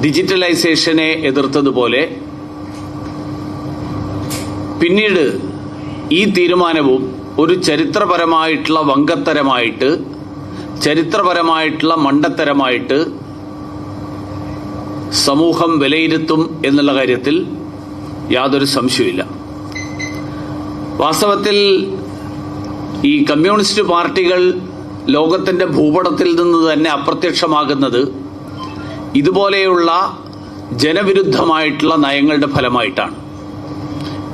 ഡിജിറ്റലൈസേഷനെ എതിർത്തതുപോലെ പിന്നീട് ഈ തീരുമാനവും ഒരു ചരിത്രപരമായിട്ടുള്ള വങ്കത്തരമായിട്ട്, ചരിത്രപരമായിട്ടുള്ള മണ്ടത്തരമായിട്ട് സമൂഹം വിലയിരുത്തും എന്നുള്ള കാര്യത്തിൽ യാതൊരു സംശയവുമില്ല. വാസ്തവത്തിൽ ഈ കമ്മ്യൂണിസ്റ്റ് പാർട്ടികൾ ലോകത്തിന്റെ ഭൂപടത്തിൽ നിന്ന് തന്നെ അപ്രത്യക്ഷമാകുന്നത് ഇതുപോലെയുള്ള ജനവിരുദ്ധമായിട്ടുള്ള നയങ്ങളുടെ ഫലമായിട്ടാണ്,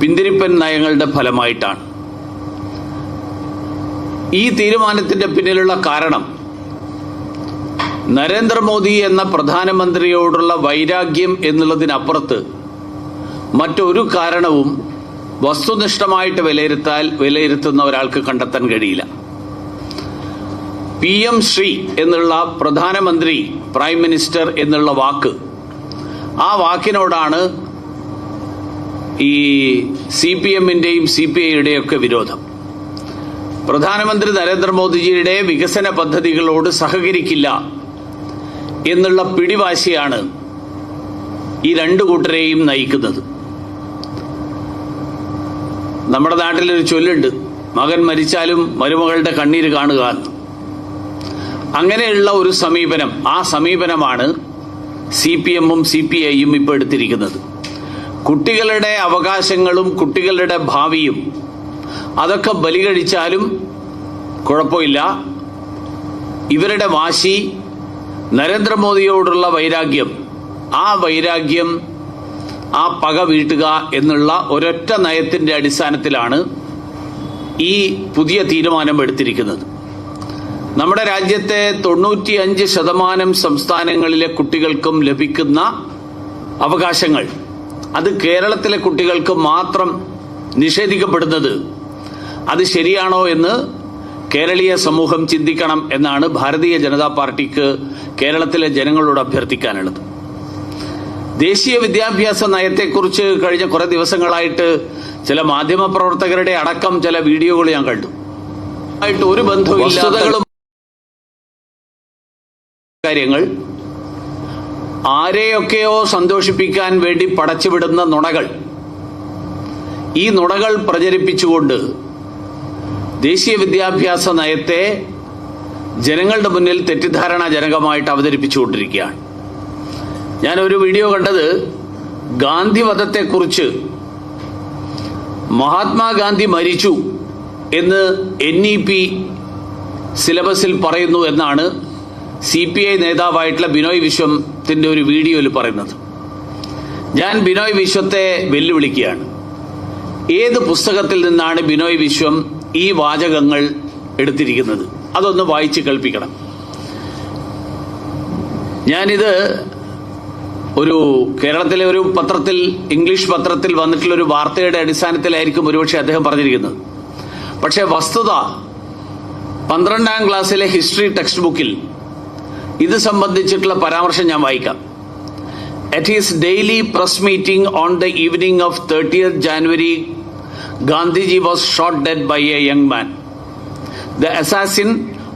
പിന്തിരിപ്പൻ നയങ്ങളുടെ ഫലമായിട്ടാണ്. ഈ തീരുമാനത്തിന്റെ പിന്നിലുള്ള കാരണം നരേന്ദ്രമോദി എന്ന പ്രധാനമന്ത്രിയോടുള്ള വൈരാഗ്യം എന്നുള്ളതിനപ്പുറത്ത് മറ്റൊരു കാരണവും വസ്തുനിഷ്ഠമായിട്ട് വിലയിരുത്തുന്ന ഒരാൾക്ക് കണ്ടെത്താൻ കഴിയില്ല. PM ശ്രീ എന്നുള്ള പ്രധാനമന്ത്രി, പ്രൈം മിനിസ്റ്റർ എന്നുള്ള വാക്ക്, ആ വാക്കിനോടാണ് ഈ CPM-ന്റെയും CPI-യുടെയും ഒക്കെ വിരോധം. പ്രധാനമന്ത്രി നരേന്ദ്രമോദിജിയുടെ വികസന പദ്ധതികളോട് സഹകരിക്കില്ല എന്നുള്ള പിടിവാശിയാണ് ഈ രണ്ടു കൂട്ടരെയും നയിക്കുന്നത്. നമ്മുടെ നാട്ടിലൊരു ചൊല്ലുണ്ട്, മകൻ മരിച്ചാലും മരുമകളുടെ കണ്ണീര് കാണുക എന്ന്. അങ്ങനെയുള്ള ഒരു സമീപനം, ആ സമീപനമാണ് CPM-ഉം CPI-യും ഇപ്പോൾ എടുത്തിരിക്കുന്നത്. കുട്ടികളുടെ അവകാശങ്ങളും കുട്ടികളുടെ ഭാവിയും അതൊക്കെ ബലികഴിച്ചാലും കുഴപ്പമില്ല, ഇവരുടെ വാശി, നരേന്ദ്രമോദിയോടുള്ള വൈരാഗ്യം, ആ വൈരാഗ്യം, ആ പക വീട്ടുക എന്നുള്ള ഒരൊറ്റ നയത്തിന്റെ അടിസ്ഥാനത്തിലാണ് ഈ പുതിയ തീരുമാനം എടുത്തിരിക്കുന്നത്. നമ്മുടെ രാജ്യത്തെ 95% സംസ്ഥാനങ്ങളിലെ കുട്ടികൾക്കും ലഭിക്കുന്ന അവകാശങ്ങൾ, അത് കേരളത്തിലെ കുട്ടികൾക്ക് മാത്രം നിഷേധിക്കപ്പെടുന്നത് അത് ശരിയാണോ എന്ന് കേരളീയ സമൂഹം ചിന്തിക്കണം എന്നാണ് ഭാരതീയ ജനതാ പാർട്ടിക്ക് കേരളത്തിലെ ജനങ്ങളോട് അഭ്യർത്ഥിക്കാനുള്ളത്. ദേശീയ വിദ്യാഭ്യാസ നയത്തെക്കുറിച്ച് കഴിഞ്ഞ കുറെ ദിവസങ്ങളായിട്ട് ചില മാധ്യമപ്രവർത്തകരുടെ അടക്കം ചില വീഡിയോകൾ ഞാൻ കണ്ടു. ആയിട്ട് ഒരു ബന്ധവുമില്ലാത്ത കാര്യങ്ങൾ, ആരെയൊക്കെയോ സന്തോഷിപ്പിക്കാൻ വേണ്ടി പടച്ചുവിടുന്ന നുണകൾ, ഈ നുണകൾ പ്രചരിപ്പിച്ചുകൊണ്ട് ദേശീയ വിദ്യാഭ്യാസ നയത്തെ ജനങ്ങളുടെ മുന്നിൽ തെറ്റിദ്ധാരണാജനകമായിട്ട് അവതരിപ്പിച്ചുകൊണ്ടിരിക്കുകയാണ്. ഞാനൊരു വീഡിയോ കണ്ടത്, ഗാന്ധിവധത്തെക്കുറിച്ച് മഹാത്മാഗാന്ധി മരിച്ചു എന്ന് NEP സിലബസിൽ പറയുന്നു എന്നാണ് CPI നേതാവായിട്ടുള്ള ബിനോയ് വിശ്വത്തിന്റെ ഒരു വീഡിയോയിൽ പറയുന്നത്. ഞാൻ ബിനോയ് വിശ്വത്തെ വെല്ലുവിളിക്കുകയാണ്. ഏത് പുസ്തകത്തിൽ നിന്നാണ് ബിനോയ് വിശ്വം ഈ വാചകങ്ങൾ എടുത്തിരിക്കുന്നത്? അതൊന്ന് വായിച്ച് കേൾപ്പിക്കണം. ഞാനിത് ഒരു കേരളത്തിലെ ഒരു പത്രത്തിൽ, ഇംഗ്ലീഷ് പത്രത്തിൽ വന്നിട്ടുള്ള ഒരു വാർത്തയുടെ അടിസ്ഥാനത്തിലായിരിക്കും ഒരുപക്ഷെ അദ്ദേഹം പറഞ്ഞിരിക്കുന്നത്. പക്ഷേ വസ്തുത 12ാം ക്ലാസ്സിലെ ഹിസ്റ്ററി ടെക്സ്റ്റ് ബുക്കിൽ ഇത് സംബന്ധിച്ചിട്ടുള്ള പരാമർശം ഞാൻ വായിക്കാം. At his daily press meeting on the evening of 30th January, Gandhiji was shot dead by a young man. The assassin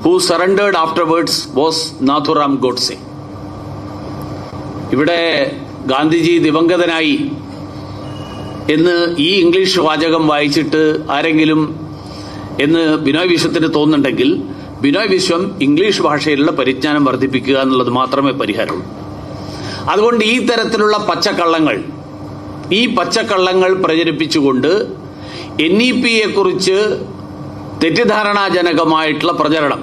who surrendered afterwards was Nathuram Godse. ഇവിടെ ഗാന്ധിജി ദിവംഗതനായി എന്ന് ഈ ഇംഗ്ലീഷ് വാചകം വായിച്ചിട്ട് ആരെങ്കിലും എന്ന് ബിനോയ് വിശ്വത്തിന് തോന്നുന്നുണ്ടെങ്കിൽ, ബിനോയ് വിശ്വം ഇംഗ്ലീഷ് ഭാഷയിലുള്ള പരിജ്ഞാനം വർദ്ധിപ്പിക്കുക എന്നുള്ളത് മാത്രമേ പരിഹാരമുള്ളൂ. അതുകൊണ്ട് ഈ തരത്തിലുള്ള പച്ചക്കള്ളങ്ങൾ പ്രചരിപ്പിച്ചുകൊണ്ട് NEP-യെക്കുറിച്ച് തെറ്റിദ്ധാരണാജനകമായിട്ടുള്ള പ്രചരണം,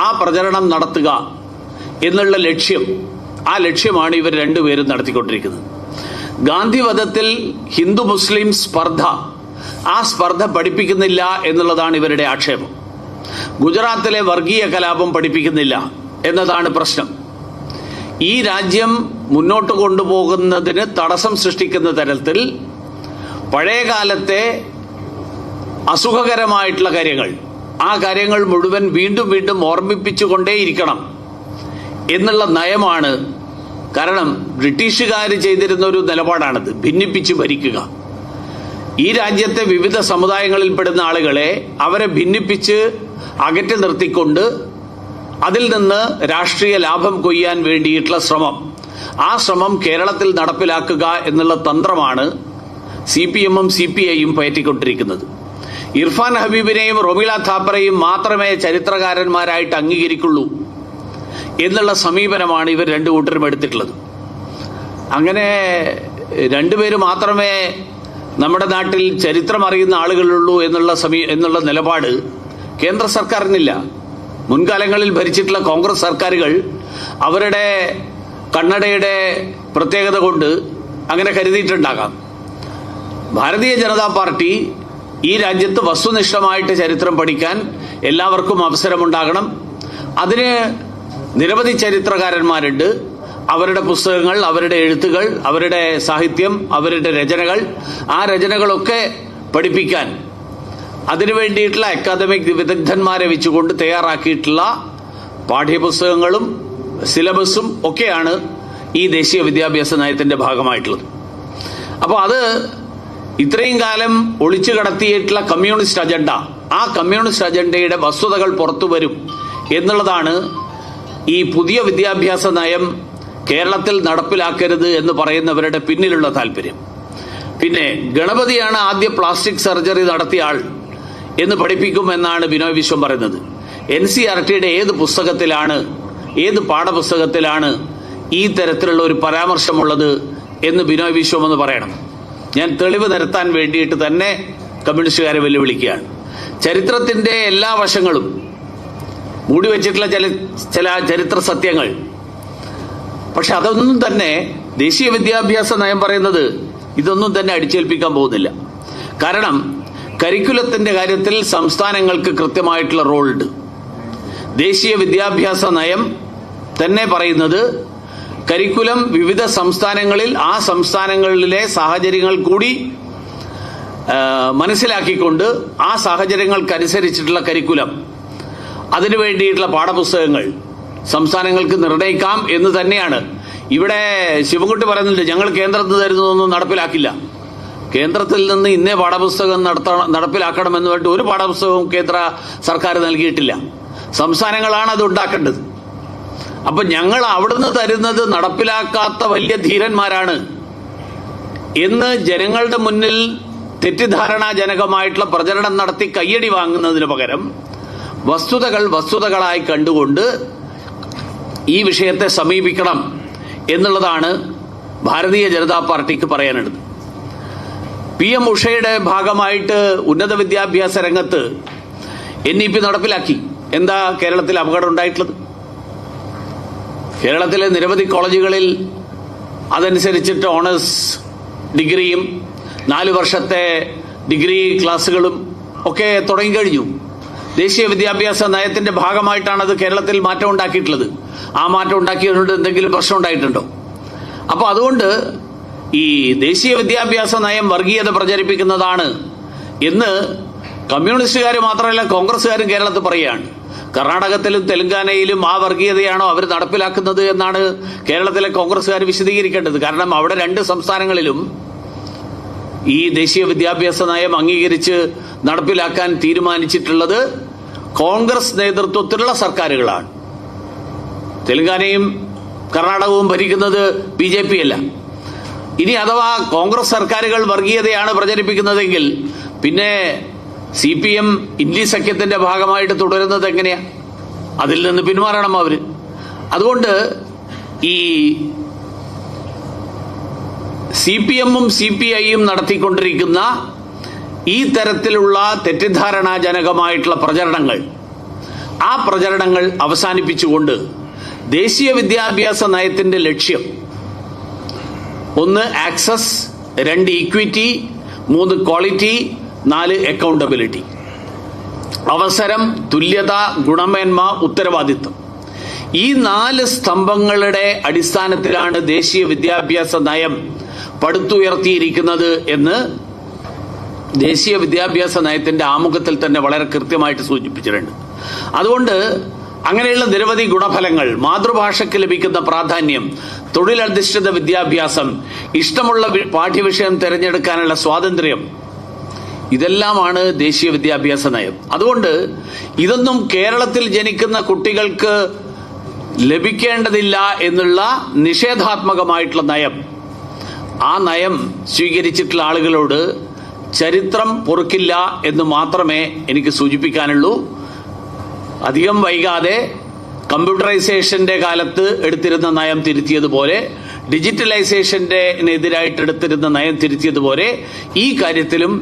ആ പ്രചരണം നടത്തുക എന്നുള്ള ആ ലക്ഷ്യമാണ് ഇവർ രണ്ടുപേരും നടത്തിക്കൊണ്ടിരിക്കുന്നത്. ഗാന്ധിവധത്തിൽ ഹിന്ദു മുസ്ലിം സ്പർദ്ധ, ആ സ്പർദ്ധ പഠിപ്പിക്കുന്നില്ല എന്നുള്ളതാണ് ഇവരുടെ ആക്ഷേപം. ഗുജറാത്തിലെ വർഗീയ കലാപം പഠിപ്പിക്കുന്നില്ല എന്നതാണ് പ്രശ്നം. ഈ രാജ്യം മുന്നോട്ട് കൊണ്ടുപോകുന്നതിന് തടസ്സം സൃഷ്ടിക്കുന്ന തരത്തിൽ പഴയകാലത്തെ അസുഖകരമായിട്ടുള്ള കാര്യങ്ങൾ, ആ കാര്യങ്ങൾ മുഴുവൻ വീണ്ടും വീണ്ടും ഓർമ്മിപ്പിച്ചുകൊണ്ടേയിരിക്കണം എന്നുള്ള നയമാണ്. കാരണം ബ്രിട്ടീഷുകാർ ചെയ്തിരുന്ന ഒരു നിലപാടാണത്, ഭിന്നിപ്പിച്ച് ഭരിക്കുക. ഈ രാജ്യത്തെ വിവിധ സമുദായങ്ങളിൽപ്പെടുന്ന ആളുകളെ അവരെ ഭിന്നിപ്പിച്ച് അകറ്റി നിർത്തിക്കൊണ്ട് അതിൽ നിന്ന് രാഷ്ട്രീയ ലാഭം കൊയ്യാൻ വേണ്ടിയിട്ടുള്ള ശ്രമം, ആ ശ്രമം കേരളത്തിൽ നടപ്പിലാക്കുക എന്നുള്ള തന്ത്രമാണ് CPM-ഉം CPI-യും പയറ്റിക്കൊണ്ടിരിക്കുന്നത്. ഇർഫാൻ ഹബീബിനെയും റൊമീല താപ്പറെയും മാത്രമേ ചരിത്രകാരന്മാരായിട്ട് അംഗീകരിക്കുള്ളൂ എന്നുള്ള സമീപനമാണ് ഇവർ രണ്ടു കൂട്ടരും എടുത്തിട്ടുള്ളത്. അങ്ങനെ രണ്ടുപേര് മാത്രമേ നമ്മുടെ നാട്ടിൽ ചരിത്രം അറിയുന്ന ആളുകളുള്ളൂ എന്നുള്ള നിലപാട് കേന്ദ്ര സർക്കാരിനില്ല. മുൻകാലങ്ങളിൽ ഭരിച്ചിട്ടുള്ള കോൺഗ്രസ് സർക്കാരുകൾ അവരുടെ കണ്ണടയുടെ പ്രത്യേകത കൊണ്ട് അങ്ങനെ കരുതിയിട്ടുണ്ടാകാം. ഭാരതീയ ജനതാ പാർട്ടി ഈ രാജ്യത്ത് വസ്തുനിഷ്ഠമായിട്ട് ചരിത്രം പഠിക്കാൻ എല്ലാവർക്കും അവസരമുണ്ടാകണം. അതിന് നിരവധി ചരിത്രകാരന്മാരുണ്ട്. അവരുടെ പുസ്തകങ്ങൾ, അവരുടെ എഴുത്തുകൾ, അവരുടെ സാഹിത്യം, അവരുടെ രചനകൾ, ആ രചനകളൊക്കെ പഠിപ്പിക്കാൻ അതിനു വേണ്ടിയിട്ടുള്ള അക്കാദമിക് വിദഗ്ധന്മാരെ വെച്ചുകൊണ്ട് തയ്യാറാക്കിയിട്ടുള്ള പാഠ്യപുസ്തകങ്ങളും സിലബസും ഒക്കെയാണ് ഈ ദേശീയ വിദ്യാഭ്യാസ നയത്തിന്റെ ഭാഗമായിട്ടുള്ളത്. അപ്പോൾ അത് ഇത്രയും കാലം ഒളിച്ചു കടത്തിയിട്ടുള്ള കമ്മ്യൂണിസ്റ്റ് അജണ്ട, ആ കമ്മ്യൂണിസ്റ്റ് അജണ്ടയുടെ വസ്തുതകൾ പുറത്തു വരും എന്നുള്ളതാണ് ഈ പുതിയ വിദ്യാഭ്യാസ നയം കേരളത്തിൽ നടപ്പിലാക്കരുത് എന്ന് പറയുന്നവരുടെ പിന്നിലുള്ള താല്പര്യം. പിന്നെ ഗണപതിയാണ് ആദ്യ പ്ലാസ്റ്റിക് സർജറി നടത്തിയ ആൾ എന്ന് പഠിപ്പിക്കുമെന്നാണ് ബിനോയ് വിശ്വം പറയുന്നത്. NCERTയുടെ ഏത് പുസ്തകത്തിലാണ്, ഏത് പാഠപുസ്തകത്തിലാണ് ഈ തരത്തിലുള്ള ഒരു പരാമർശമുള്ളത് എന്ന് ബിനോയ് വിശ്വം എന്ന് പറയണം. ഞാൻ തെളിവ് നിരത്താൻ വേണ്ടിയിട്ട് തന്നെ കമ്മ്യൂണിസ്റ്റുകാരെ വെല്ലുവിളിക്കുകയാണ്. ചരിത്രത്തിന്റെ എല്ലാ വശങ്ങളും മൂടിവെച്ചിട്ടുള്ള ചില ചരിത്ര സത്യങ്ങൾ, പക്ഷെ അതൊന്നും തന്നെ ദേശീയ വിദ്യാഭ്യാസ നയം പറയുന്നത് ഇതൊന്നും തന്നെ അടിച്ചേൽപ്പിക്കാൻ പോകുന്നില്ല. കാരണം കരിക്കുലത്തിന്റെ കാര്യത്തിൽ സംസ്ഥാനങ്ങൾക്ക് കൃത്യമായിട്ടുള്ള റോളുണ്ട്. ദേശീയ വിദ്യാഭ്യാസ നയം തന്നെ പറയുന്നത് കരിക്കുലം വിവിധ സംസ്ഥാനങ്ങളിൽ ആ സംസ്ഥാനങ്ങളിലെ സാഹചര്യങ്ങൾ കൂടി മനസ്സിലാക്കിക്കൊണ്ട് ആ സാഹചര്യങ്ങൾക്കനുസരിച്ചിട്ടുള്ള കരിക്കുലം, അതിനു വേണ്ടിയിട്ടുള്ള പാഠപുസ്തകങ്ങൾ സംസ്ഥാനങ്ങൾക്ക് നിർണയിക്കാം എന്ന് തന്നെയാണ്. ഇവിടെ ശിവൻകുട്ടി പറയുന്നുണ്ട്, ഞങ്ങൾ കേന്ദ്രത്തിൽ തരുന്നതൊന്നും നടപ്പിലാക്കില്ല. കേന്ദ്രത്തിൽ നിന്ന് ഇന്നേ പാഠപുസ്തകം നടപ്പിലാക്കണമെന്ന് പറഞ്ഞിട്ട് ഒരു പാഠപുസ്തകവും കേന്ദ്ര സർക്കാർ നൽകിയിട്ടില്ല. സംസ്ഥാനങ്ങളാണ് അത് ഉണ്ടാക്കേണ്ടത്. അപ്പൊ ഞങ്ങൾ അവിടുന്ന് തരുന്നത് നടപ്പിലാക്കാത്ത വലിയ ധീരന്മാരാണ് എന്ന് ജനങ്ങളുടെ മുന്നിൽ തെറ്റിദ്ധാരണാജനകമായിട്ടുള്ള പ്രചരണം നടത്തി കയ്യടി വാങ്ങുന്നതിന് പകരം വസ്തുതകളായി കണ്ടുകൊണ്ട് ഈ വിഷയത്തെ സമീപിക്കണം എന്നുള്ളതാണ് ഭാരതീയ ജനതാ പാർട്ടിക്ക് പറയാനുള്ളത്. PM ഉഷയുടെ ഭാഗമായിട്ട് ഉന്നത വിദ്യാഭ്യാസ രംഗത്ത് NEP നടപ്പിലാക്കി. എന്താ കേരളത്തിൽ അപകടം ഉണ്ടായിട്ടുള്ളത്? കേരളത്തിലെ നിരവധി കോളേജുകളിൽ അതനുസരിച്ചിട്ട് ഓണേഴ്സ് ഡിഗ്രിയും 4 വർഷത്തെ ഡിഗ്രി ക്ലാസ്സുകളും ഒക്കെ തുടങ്ങിക്കഴിഞ്ഞു. ദേശീയ വിദ്യാഭ്യാസ നയത്തിന്റെ ഭാഗമായിട്ടാണ് അത് കേരളത്തിൽ മാറ്റം ഉണ്ടാക്കിയിട്ടുള്ളത്. ആ മാറ്റം ഉണ്ടാക്കിയതുകൊണ്ട് എന്തെങ്കിലും പ്രശ്നം ഉണ്ടായിട്ടുണ്ടോ? അപ്പൊ അതുകൊണ്ട് ഈ ദേശീയ വിദ്യാഭ്യാസ നയം വർഗീയത പ്രചരിപ്പിക്കുന്നതാണ് എന്ന് കമ്മ്യൂണിസ്റ്റുകാർ മാത്രമല്ല കോൺഗ്രസ്സുകാരും കേരളത്തിൽ പറയുകയാണ്. കർണാടകത്തിലും തെലങ്കാനയിലും ആ വർഗീയതയാണോ അവർ നടപ്പിലാക്കുന്നത് എന്നാണ് കേരളത്തിലെ കോൺഗ്രസ്സുകാർ വിശദീകരിക്കേണ്ടത്. കാരണം അവിടെ 2 സംസ്ഥാനങ്ങളിലും ഈ ദേശീയ വിദ്യാഭ്യാസ നയം അംഗീകരിച്ച് നടപ്പിലാക്കാൻ തീരുമാനിച്ചിട്ടുള്ളത് കോൺഗ്രസ് നേതൃത്വത്തിലുള്ള സർക്കാരുകളാണ്. തെലങ്കാനയും കർണാടകവും ഭരിക്കുന്നത് BJP അല്ല. ഇനി അഥവാ കോൺഗ്രസ് സർക്കാരുകൾ വർഗീയതയാണ് പ്രചരിപ്പിക്കുന്നതെങ്കിൽ പിന്നെ CPM ഇന്ത്യ സഖ്യത്തിന്റെ ഭാഗമായിട്ട് തുടരുന്നത് എങ്ങനെയാ? അതിൽ നിന്ന് പിന്മാറണം അവര്. അതുകൊണ്ട് ഈ CPM-ഉം CPI-യും നടത്തിക്കൊണ്ടിരിക്കുന്ന ഈ തരത്തിലുള്ള തെറ്റിദ്ധാരണാജനകമായിട്ടുള്ള പ്രചരണങ്ങൾ, ആ പ്രചരണങ്ങൾ അവസാനിപ്പിച്ചുകൊണ്ട് ദേശീയ വിദ്യാഭ്യാസ നയത്തിന്റെ ലക്ഷ്യം 1 ആക്സസ്, 2 ഈക്വിറ്റി, 3 ക്വാളിറ്റി, 4 അക്കൗണ്ടബിലിറ്റി. അവസരം, തുല്യത, ഗുണമേന്മ, ഉത്തരവാദിത്വം. ഈ 4 സ്തംഭങ്ങളുടെ അടിസ്ഥാനത്തിലാണ് ദേശീയ വിദ്യാഭ്യാസ നയം പടുത്തുയർത്തിയിരിക്കുന്നത് എന്ന് ദേശീയ വിദ്യാഭ്യാസ നയത്തിന്റെ ആമുഖത്തിൽ തന്നെ വളരെ കൃത്യമായിട്ട് സൂചിപ്പിച്ചിട്ടുണ്ട്. അതുകൊണ്ട് അങ്ങനെയുള്ള നിരവധി ഗുണഫലങ്ങൾ, മാതൃഭാഷയ്ക്ക് ലഭിക്കുന്ന പ്രാധാന്യം, തൊഴിലധിഷ്ഠിത വിദ്യാഭ്യാസം, ഇഷ്ടമുള്ള പാഠ്യവിഷയം തിരഞ്ഞെടുക്കാനുള്ള സ്വാതന്ത്ര്യം, ഇതെല്ലാമാണ് ദേശീയ വിദ്യാഭ്യാസ നയം. അതുകൊണ്ട് ഇതൊന്നും കേരളത്തിൽ ജനിക്കുന്ന കുട്ടികൾക്ക് ലഭിക്കേണ്ടതില്ല എന്നുള്ള നിഷേധാത്മകമായിട്ടുള്ള നയം, ആ നയം സ്വീകരിച്ചിട്ടുള്ള ആളുകളോട് ചരിത്രം പൊറുക്കില്ല എന്ന് മാത്രമേ എനിക്ക് സൂചിപ്പിക്കാനുള്ളൂ. അധികം വൈകാതെ കമ്പ്യൂട്ടറൈസേഷന്റെ കാലത്ത് എടുത്തിരുന്ന നയം തിരുത്തിയതുപോലെ, ഡിജിറ്റലൈസേഷനെതിരായിട്ട് എടുത്തിരുന്ന നയം തിരുത്തിയതുപോലെ ഈ കാര്യത്തിലും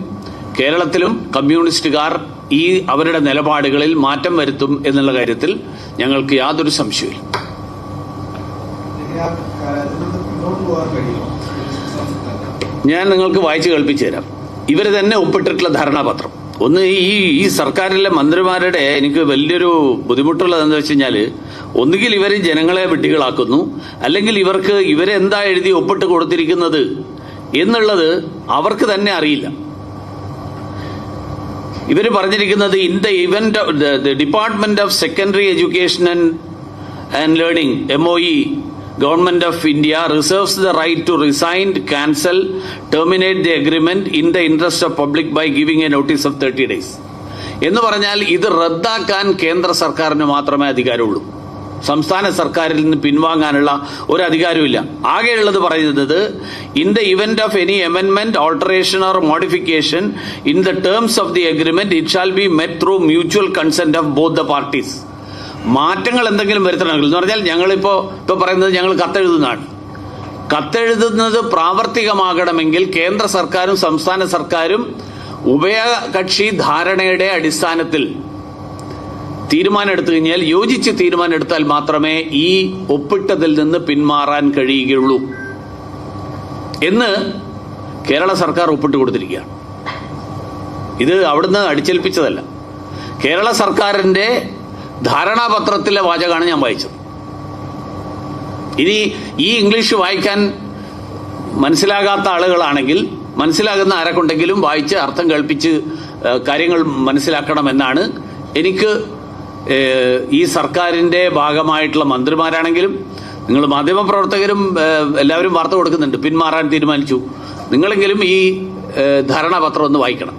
കേരളത്തിലും കമ്മ്യൂണിസ്റ്റുകാർ അവരുടെ നിലപാടുകളിൽ മാറ്റം വരുത്തും എന്നുള്ള കാര്യത്തിൽ ഞങ്ങൾക്ക് യാതൊരു സംശയമില്ല. ഞാൻ നിങ്ങൾക്ക് വായിച്ചു കേൾപ്പിച്ചു തരാം. ഇവർ തന്നെ ഒപ്പിട്ടിട്ടുള്ള ധാരണാപത്രം. ഒന്ന്, ഈ സർക്കാരിലെ മന്ത്രിമാരുടെ എനിക്ക് വലിയൊരു ബുദ്ധിമുട്ടുള്ളതെന്ന് വെച്ച് കഴിഞ്ഞാൽ, ഒന്നുകിൽ ഇവർ ജനങ്ങളെ വിഡ്ഢികളാക്കുന്നു, അല്ലെങ്കിൽ ഇവരെന്താ എഴുതി ഒപ്പിട്ട് കൊടുത്തിരിക്കുന്നത് എന്നുള്ളത് അവർക്ക് തന്നെ അറിയില്ല. ഇവർ പറഞ്ഞിരിക്കുന്നത്, in the event the department of secondary education and learning MOE Government of India reserves the right to resign, cancel, terminate the agreement in the interest of public by giving a notice of 30 days. എന്ന് പറഞ്ഞാൽ ഇത് റദ്ദാക്കാൻ കേന്ദ്ര സർക്കാരിന് മാത്രമേ അധികാരമുള്ളൂ. സംസ്ഥാന സർക്കാരിൽ നിന്ന് പിൻവാങ്ങാനുള്ള ഒരു അധികാരമില്ല. ആകെയുള്ളത് പറയുന്നത്, in the event of any amendment, alteration or modification in the terms of the agreement, it shall be met through mutual consent of both the parties. മാറ്റങ്ങൾ എന്തെങ്കിലും വരുത്തണമെങ്കിൽ എന്ന് പറഞ്ഞാൽ, ഞങ്ങളിപ്പോ പറയുന്നത് ഞങ്ങൾ കത്തെഴുതുന്നതാണ്. കത്തെഴുതുന്നത് പ്രാവർത്തികമാകണമെങ്കിൽ കേന്ദ്ര സർക്കാരും സംസ്ഥാന സർക്കാരും ഉഭയകക്ഷി ധാരണയുടെ അടിസ്ഥാനത്തിൽ തീരുമാനമെടുത്തു കഴിഞ്ഞാൽ, യോജിച്ച് തീരുമാനമെടുത്താൽ മാത്രമേ ഈ ഒപ്പിട്ടതിൽ നിന്ന് പിന്മാറാൻ കഴിയുകയുള്ളൂ എന്ന് കേരള സർക്കാർ ഒപ്പിട്ട് കൊടുത്തിരിക്കുകയാണ്. ഇത് അവിടുന്ന് അടിച്ചേൽപ്പിച്ചതല്ല. കേരള സർക്കാരിന്റെ ധാരണാപത്രത്തിലെ വാചകമാണ് ഞാൻ വായിച്ചത്. ഇനി ഈ ഇംഗ്ലീഷ് വായിക്കാൻ മനസ്സിലാകാത്ത ആളുകളാണെങ്കിൽ, മനസ്സിലാകുന്ന ആരെക്കൊണ്ടെങ്കിലും വായിച്ച് അർത്ഥം കേൾപ്പിച്ച് കാര്യങ്ങൾ മനസ്സിലാക്കണമെന്നാണ് എനിക്ക് ഈ സർക്കാരിന്റെ ഭാഗമായിട്ടുള്ള മന്ത്രിമാരാണെങ്കിലും, നിങ്ങൾ മാധ്യമപ്രവർത്തകരും എല്ലാവരും വാർത്ത കൊടുക്കുന്നുണ്ട്, പിന്മാറാൻ തീരുമാനിച്ചു. നിങ്ങളെങ്കിലും ഈ ധാരണാപത്രം ഒന്ന് വായിക്കണം.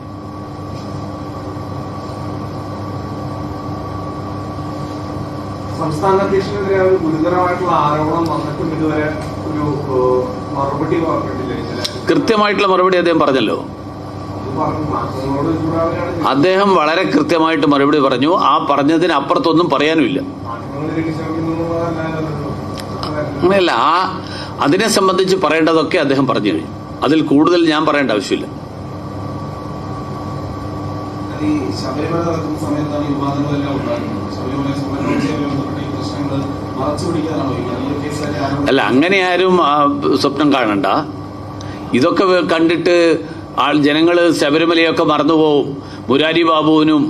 സംസ്ഥാന അധ്യക്ഷനെതിരെ ഒരു ഗുരുതരമായിട്ടുള്ള ആരോപണം വന്നിട്ടും ഇതുവരെ ഒരു മറുപടി പറഞ്ഞിട്ടില്ല. കൃത്യമായിട്ടുള്ള മറുപടി അദ്ദേഹം പറഞ്ഞല്ലോ. അദ്ദേഹം വളരെ കൃത്യമായിട്ട് മറുപടി പറഞ്ഞു. ആ പറഞ്ഞതിന് അപ്പുറത്തൊന്നും പറയാനുമില്ല. അങ്ങനെയല്ല, അതിനെ സംബന്ധിച്ച് പറയേണ്ടതൊക്കെ അദ്ദേഹം പറഞ്ഞു കഴിഞ്ഞു. അതിൽ കൂടുതൽ ഞാൻ പറയേണ്ട ആവശ്യമില്ല. ശബരിമല നടക്കുന്ന സമയത്താണ് ഈ വിവാദങ്ങളെല്ലാം ഉണ്ടാകുന്നത്. ശബരിമല അല്ല, അങ്ങനെ ആരും സ്വപ്നം കാണണ്ട. ഇതൊക്കെ കണ്ടിട്ട് ജനങ്ങൾ ശബരിമലയൊക്കെ മറന്നുപോകും. മുരാരി ബാബുവിനും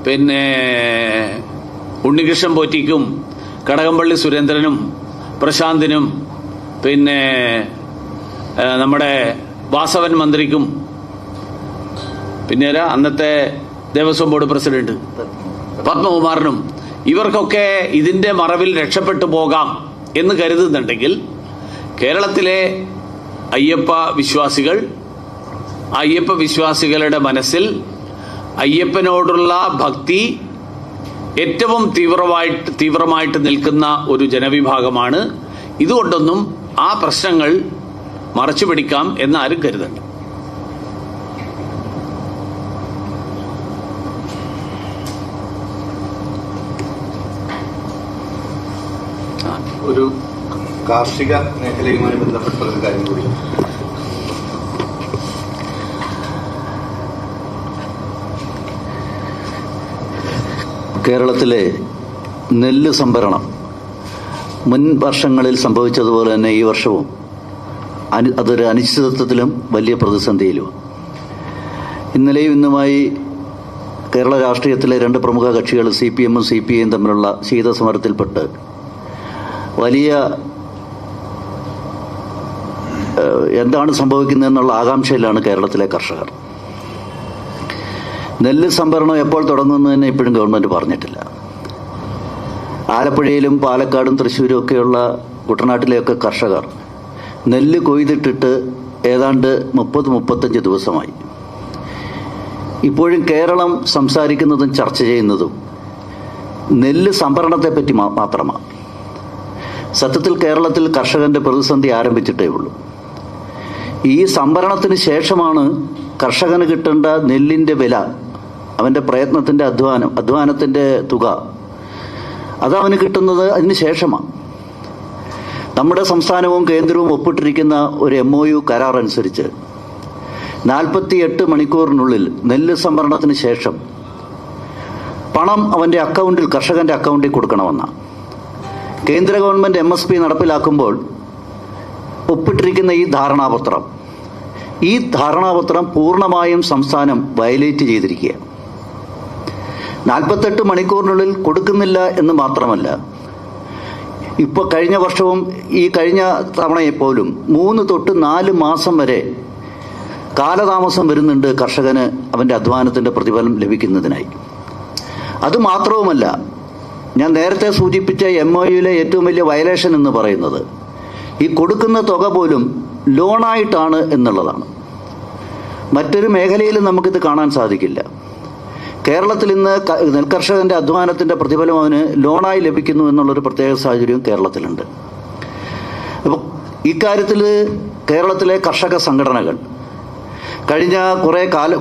പിന്നെ ഉണ്ണികൃഷ്ണൻ പോറ്റിക്കും കടകംപള്ളി സുരേന്ദ്രനും പ്രശാന്തിനും പിന്നെ നമ്മുടെ വാസവൻ മന്ത്രിക്കും പിന്നെ അന്നത്തെ ദേവസ്വം ബോർഡ് പ്രസിഡന്റ് പത്മകുമാറിനും ഇവർക്കൊക്കെ ഇതിന്റെ മറവിൽ രക്ഷപ്പെട്ടു പോകാം എന്ന് കരുതുന്നുണ്ടെങ്കിൽ, കേരളത്തിലെ അയ്യപ്പ വിശ്വാസികളുടെ മനസ്സിൽ അയ്യപ്പനോടുള്ള ഭക്തി ഏറ്റവും തീവ്രമായിട്ട് നിൽക്കുന്ന ഒരു ജനവിഭാഗമാണ്. ഇതുകൊണ്ടൊന്നും ആ പ്രശ്നങ്ങൾ മറച്ചു പിടിക്കാം എന്നാരും കരുതണ്ട. ഒരു കാർഷിക മേഖലയുമായി ബന്ധപ്പെട്ട ഒരു കാര്യം കൂടി. കേരളത്തിലെ നെല്ല് സംഭരണം മുൻ വർഷങ്ങളിൽ സംഭവിച്ചതുപോലെ തന്നെ ഈ വർഷവും അതൊരു അനിശ്ചിതത്വത്തിലും വലിയ പ്രതിസന്ധിയിലും. ഇന്നലെയും ഇന്നുമായി കേരള രാഷ്ട്രീയത്തിലെ രണ്ട് പ്രമുഖ കക്ഷികൾ CPM-ഉം CPI-യും തമ്മിലുള്ള ശീതസമരത്തിൽപ്പെട്ട് വലിയ എന്താണ് സംഭവിക്കുന്നതെന്നുള്ള ആകാംക്ഷയിലാണ് കേരളത്തിലെ കർഷകർ. നെല്ല് സംഭരണം എപ്പോൾ തുടങ്ങുമെന്ന് ഇപ്പോഴും ഗവൺമെന്റ് പറഞ്ഞിട്ടില്ല. ആലപ്പുഴയിലും പാലക്കാടും തൃശ്ശൂരും ഒക്കെയുള്ള കുട്ടനാട്ടിലെയൊക്കെ കർഷകർ നെല്ല് കൊയ്തിട്ടിട്ട് ഏതാണ്ട് 30-35 ദിവസമായി. ഇപ്പോഴും കേരളം സംസാരിക്കുന്നതും ചർച്ച ചെയ്യുന്നതും നെല്ല് സംഭരണത്തെപ്പറ്റി മാത്രമാണ്. സത്യത്തിൽ കേരളത്തിൽ കർഷകന്റെ പ്രതിസന്ധി ആരംഭിച്ചിട്ടേ ഉള്ളൂ. ഈ സംഭരണത്തിന് ശേഷമാണ് കർഷകന് കിട്ടേണ്ട നെല്ലിന്റെ വില, അവന്റെ പ്രയത്നത്തിന്റെ അധ്വാനത്തിന്റെ തുക അത് അവന് കിട്ടുന്നത് അതിന് ശേഷമാണ്. നമ്മുടെ സംസ്ഥാനവും കേന്ദ്രവും ഒപ്പിട്ടിരിക്കുന്ന ഒരു MOU കരാർ അനുസരിച്ച് 48 മണിക്കൂറിനുള്ളിൽ നെല്ല് സംഭരണത്തിന് ശേഷം പണം അവന്റെ അക്കൗണ്ടിൽ, കർഷകന്റെ അക്കൗണ്ടിൽ കൊടുക്കണമെന്നാണ്. കേന്ദ്ര ഗവൺമെന്റ് MSP നടപ്പിലാക്കുമ്പോൾ ഒപ്പിട്ടിരിക്കുന്ന ഈ ധാരണാപത്രം പൂർണ്ണമായും സംസ്ഥാനം വയലേറ്റ് ചെയ്തിരിക്കുക. 48 മണിക്കൂറിനുള്ളിൽ കൊടുക്കുന്നില്ല എന്ന് മാത്രമല്ല, ഇപ്പോൾ കഴിഞ്ഞ വർഷവും ഈ കഴിഞ്ഞ തവണയെപ്പോലും 3 തൊട്ട് 4 മാസം വരെ കാലതാമസം വരുന്നുണ്ട് കർഷകന് അവന്റെ അധ്വാനത്തിന്റെ പ്രതിഫലം ലഭിക്കുന്നതിനായി. അതുമാത്രവുമല്ല, ഞാൻ നേരത്തെ സൂചിപ്പിച്ച MOUയിലെ ഏറ്റവും വലിയ വയലേഷൻ എന്ന് പറയുന്നത് ഈ കൊടുക്കുന്ന തുക പോലും ലോണായിട്ടാണ് എന്നുള്ളതാണ്. മറ്റൊരു മേഖലയിലും നമുക്കിത് കാണാൻ സാധിക്കില്ല. കേരളത്തിൽ ഇന്ന് നെൽകർഷകന്റെ അധ്വാനത്തിന്റെ പ്രതിഫലം അവന് ലോണായി ലഭിക്കുന്നു എന്നുള്ളൊരു പ്രത്യേക സാഹചര്യവും കേരളത്തിലുണ്ട്. അപ്പോൾ ഇക്കാര്യത്തിൽ കേരളത്തിലെ കർഷക സംഘടനകൾ കഴിഞ്ഞ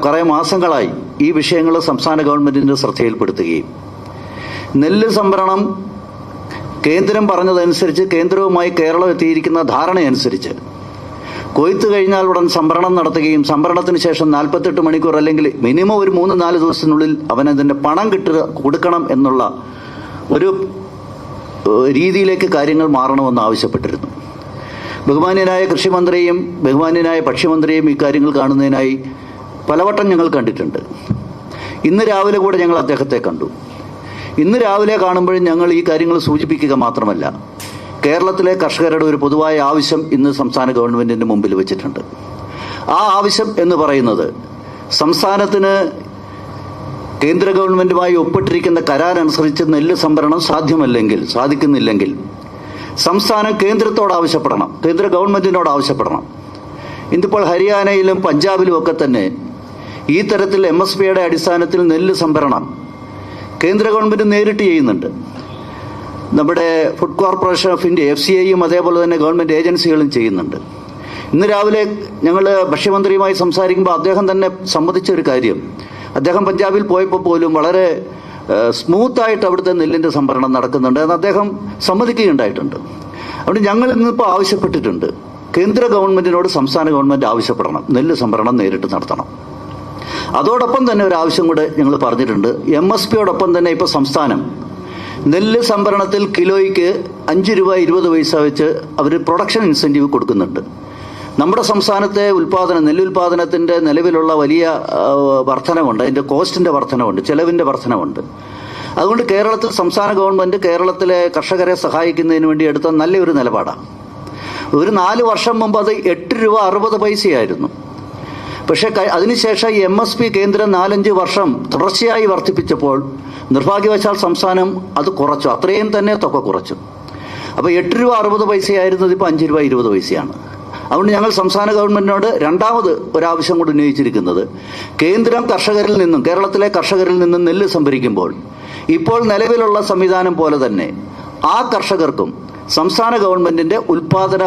കുറേ മാസങ്ങളായി ഈ വിഷയങ്ങൾ സംസ്ഥാന ഗവൺമെന്റിന്റെ ശ്രദ്ധയിൽപ്പെടുത്തുകയും നെല്ല് സംഭരണം കേന്ദ്രം പറഞ്ഞതനുസരിച്ച്, കേന്ദ്രവുമായി കേരളം എത്തിയിരിക്കുന്ന ധാരണയനുസരിച്ച് കൊയ്ത്ത് കഴിഞ്ഞാൽ ഉടൻ സംഭരണം നടത്തുകയും സംഭരണത്തിന് ശേഷം 48 മണിക്കൂർ അല്ലെങ്കിൽ മിനിമം ഒരു 3-4 ദിവസത്തിനുള്ളിൽ അവനതിന്റെ പണം കൊടുക്കണം എന്നുള്ള ഒരു രീതിയിലേക്ക് കാര്യങ്ങൾ മാറണമെന്ന് ആവശ്യപ്പെട്ടിരുന്നു. ബഹുമാന്യനായ കൃഷിമന്ത്രിയും ബഹുമാന്യനായ ഭക്ഷ്യമന്ത്രിയും ഈ കാര്യങ്ങൾ കാണുന്നതിനായി പലവട്ടം ഞങ്ങൾ കണ്ടിട്ടുണ്ട്. ഇന്ന് രാവിലെ കൂടെ ഞങ്ങൾ അദ്ദേഹത്തെ കണ്ടു. ഇന്ന് രാവിലെ കാണുമ്പോഴും ഞങ്ങൾ ഈ കാര്യങ്ങൾ സൂചിപ്പിക്കുക മാത്രമല്ല, കേരളത്തിലെ കർഷകരുടെ ഒരു പൊതുവായ ആവശ്യം ഇന്ന് സംസ്ഥാന ഗവൺമെന്റിന്റെ മുമ്പിൽ വെച്ചിട്ടുണ്ട്. ആ ആവശ്യം എന്ന് പറയുന്നത്, സംസ്ഥാനത്തിന് കേന്ദ്ര ഗവൺമെന്റുമായി ഒപ്പിട്ടിരിക്കുന്ന കരാർ അനുസരിച്ച് നെല്ല് സംഭരണം സാധിക്കുന്നില്ലെങ്കിൽ സംസ്ഥാനം കേന്ദ്രത്തോട് ആവശ്യപ്പെടണം, കേന്ദ്ര ഗവൺമെന്റിനോട് ആവശ്യപ്പെടണം. ഇന്നിപ്പോൾ ഹരിയാനയിലും പഞ്ചാബിലും ഒക്കെ തന്നെ ഈ തരത്തിൽ MSPയുടെ അടിസ്ഥാനത്തിൽ നെല്ല് സംഭരണം കേന്ദ്ര ഗവൺമെന്റ് നേരിട്ട് ചെയ്യുന്നുണ്ട്. നമ്മുടെ ഫുഡ് കോർപ്പറേഷൻ ഓഫ് ഇന്ത്യ FCIയും അതേപോലെ തന്നെ ഗവൺമെന്റ് ഏജൻസികളും ചെയ്യുന്നുണ്ട്. ഇന്ന് രാവിലെ ഞങ്ങൾ ഭക്ഷ്യമന്ത്രിയുമായി സംസാരിക്കുമ്പോൾ അദ്ദേഹം തന്നെ സമ്മതിച്ച ഒരു കാര്യം, അദ്ദേഹം പഞ്ചാബിൽ പോയപ്പോൾ പോലും വളരെ സ്മൂത്തായിട്ട് അവിടുത്തെ നെല്ലിന്റെ സംഭരണം നടക്കുന്നുണ്ട് എന്ന് അദ്ദേഹം സമ്മതിക്കുകയുണ്ടായിട്ടുണ്ട്. അതുകൊണ്ട് ഞങ്ങൾ ഇന്നിപ്പോൾ ആവശ്യപ്പെട്ടിട്ടുണ്ട്, കേന്ദ്ര ഗവൺമെന്റിനോട് സംസ്ഥാന ഗവൺമെന്റ് ആവശ്യപ്പെടണം, നെല്ല് സംഭരണം നേരിട്ട് നടത്തണം. അതോടൊപ്പം തന്നെ ഒരു ആവശ്യം കൂടെ ഞങ്ങൾ പറഞ്ഞിട്ടുണ്ട്. MSPയോടൊപ്പം തന്നെ ഇപ്പോൾ സംസ്ഥാനം നെല്ല് സംഭരണത്തിൽ കിലോയ്ക്ക് 5 രൂപ 20 പൈസ വെച്ച് അവർ പ്രൊഡക്ഷൻ ഇൻസെന്റീവ് കൊടുക്കുന്നുണ്ട്. നമ്മുടെ സംസ്ഥാനത്തെ നെല്ലുൽപാദനത്തിന്റെ നിലവിലുള്ള വലിയ വർധനവുണ്ട്, അതിന്റെ കോസ്റ്റിന്റെ വർധനവുണ്ട്, ചെലവിന്റെ വർധനവുണ്ട്. അതുകൊണ്ട് കേരളത്തിൽ സംസ്ഥാന ഗവൺമെന്റ് കേരളത്തിലെ കർഷകരെ സഹായിക്കുന്നതിന് വേണ്ടി എടുത്ത നല്ലൊരു നിലപാടാണ്. ഒരു 4 വർഷം മുമ്പ് അത് 8 രൂപ 60 പൈസയായിരുന്നു. പക്ഷേ അതിനുശേഷം ഈ MSP കേന്ദ്രം 4-5 വർഷം തുടർച്ചയായി വർദ്ധിപ്പിച്ചപ്പോൾ നിർഭാഗ്യവശാൽ സംസ്ഥാനം അത് കുറച്ചു, അത്രയും തന്നെ തുക കുറച്ചു. അപ്പോൾ 8 രൂപ 60 പൈസയായിരുന്നത് ഇപ്പോൾ 5 രൂപ 20 പൈസയാണ്. അതുകൊണ്ട് ഞങ്ങൾ സംസ്ഥാന ഗവൺമെന്റിനോട് രണ്ടാമത് ഒരാവശ്യം കൂടി ഉന്നയിച്ചിരിക്കുന്നത്, കേന്ദ്രം കേരളത്തിലെ കർഷകരിൽ നിന്നും നെല്ല് സംഭരിക്കുമ്പോൾ ഇപ്പോൾ നിലവിലുള്ള സംവിധാനം പോലെ തന്നെ ആ കർഷകർക്കും സംസ്ഥാന ഗവൺമെന്റിന്റെ ഉൽപാദന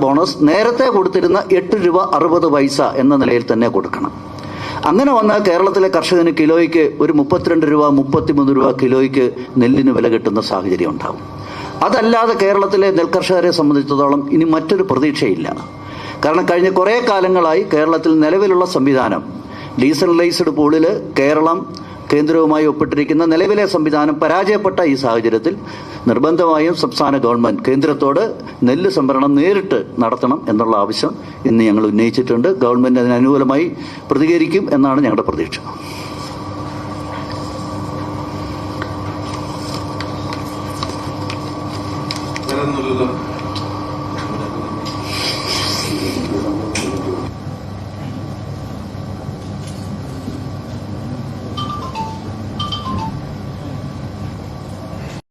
ബോണസ് നേരത്തെ കൊടുത്തിരുന്ന 8 രൂപ 60 പൈസ എന്ന നിലയിൽ തന്നെ കൊടുക്കണം. അങ്ങനെ വന്നാൽ കേരളത്തിലെ കർഷകന് കിലോയ്ക്ക് ഒരു 32 രൂപ 33 രൂപ കിലോയ്ക്ക് നെല്ലിന് വില കിട്ടുന്ന സാഹചര്യം ഉണ്ടാവും. അതല്ലാതെ കേരളത്തിലെ നെൽകർഷകരെ സംബന്ധിച്ചിടത്തോളം ഇനി മറ്റൊരു പ്രതീക്ഷയില്ല. കാരണം കഴിഞ്ഞ കുറേ കാലങ്ങളായി കേരളത്തിൽ നിലവിലുള്ള സംവിധാനം, ഡീസലൈസ്ഡ് പൂളിൽ കേന്ദ്രവുമായി ഒപ്പിട്ടിരിക്കുന്ന നിലവിലെ സംവിധാനം പരാജയപ്പെട്ട ഈ സാഹചര്യത്തിൽ നിർബന്ധമായും സംസ്ഥാന ഗവൺമെന്റ് കേന്ദ്രത്തോട് നെല്ല് സംഭരണം നേരിട്ട് നടത്തണം എന്നുള്ള ആവശ്യം ഇന്ന് ഞങ്ങൾ ഉന്നയിച്ചിട്ടുണ്ട്. ഗവൺമെന്റ് അതിന് അനുകൂലമായി പ്രതികരിക്കും എന്നാണ് ഞങ്ങളുടെ പ്രതീക്ഷ.